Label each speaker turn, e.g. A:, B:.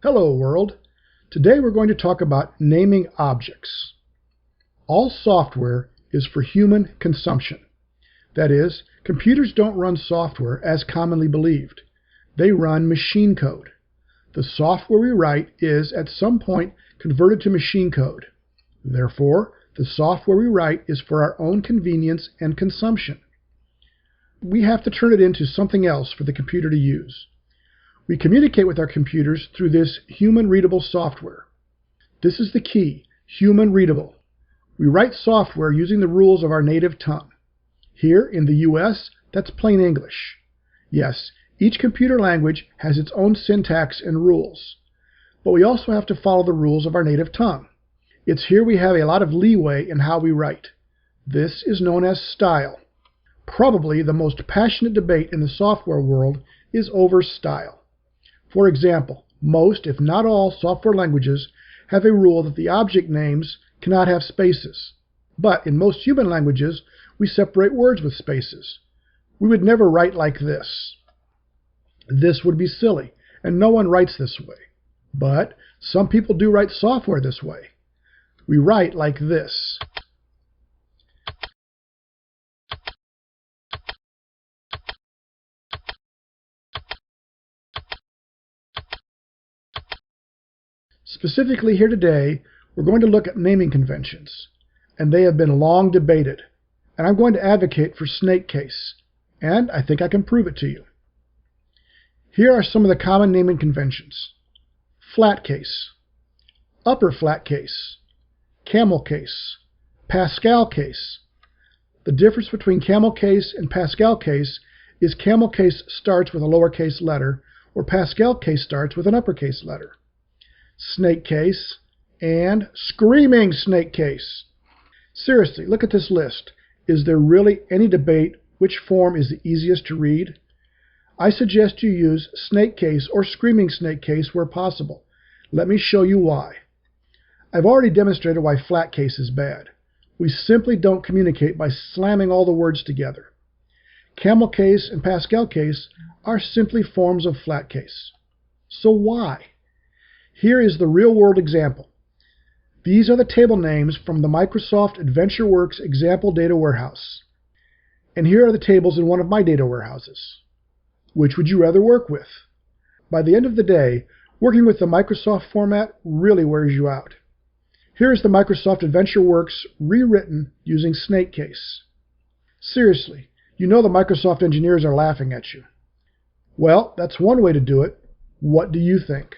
A: Hello world! Today we're going to talk about naming objects. All software is for human consumption. That is, computers don't run software as commonly believed. They run machine code. The software we write is at some point converted to machine code. Therefore, the software we write is for our own convenience and consumption. We have to turn it into something else for the computer to use. We communicate with our computers through this human readable software. This is the key, human readable. We write software using the rules of our native tongue. Here in the US, that's plain English. Yes, each computer language has its own syntax and rules, but we also have to follow the rules of our native tongue. It's here we have a lot of leeway in how we write. This is known as style. Probably the most passionate debate in the software world is over style. For example, most, if not all, software languages have a rule that the object names cannot have spaces. But in most human languages, we separate words with spaces. We would never write like this. This would be silly, and no one writes this way. But some people do write software this way. We write like this. Specifically here today, we're going to look at naming conventions, and they have been long debated, and I'm going to advocate for snake case, and I think I can prove it to you. Here are some of the common naming conventions. Flat case, upper flat case, camel case, Pascal case. The difference between camel case and Pascal case is camel case starts with a lowercase letter, or Pascal case starts with an uppercase letter. Snake case, and screaming snake case. Seriously, look at this list. Is there really any debate which form is the easiest to read? I suggest you use snake case or screaming snake case where possible. Let me show you why. I've already demonstrated why flat case is bad. We simply don't communicate by slamming all the words together. Camel case and Pascal case are simply forms of flat case. So why? Here is the real-world example. These are the table names from the Microsoft AdventureWorks example data warehouse. And here are the tables in one of my data warehouses. Which would you rather work with? By the end of the day, working with the Microsoft format really wears you out. Here is the Microsoft AdventureWorks rewritten using snake case. Seriously, you know the Microsoft engineers are laughing at you. Well, that's one way to do it. What do you think?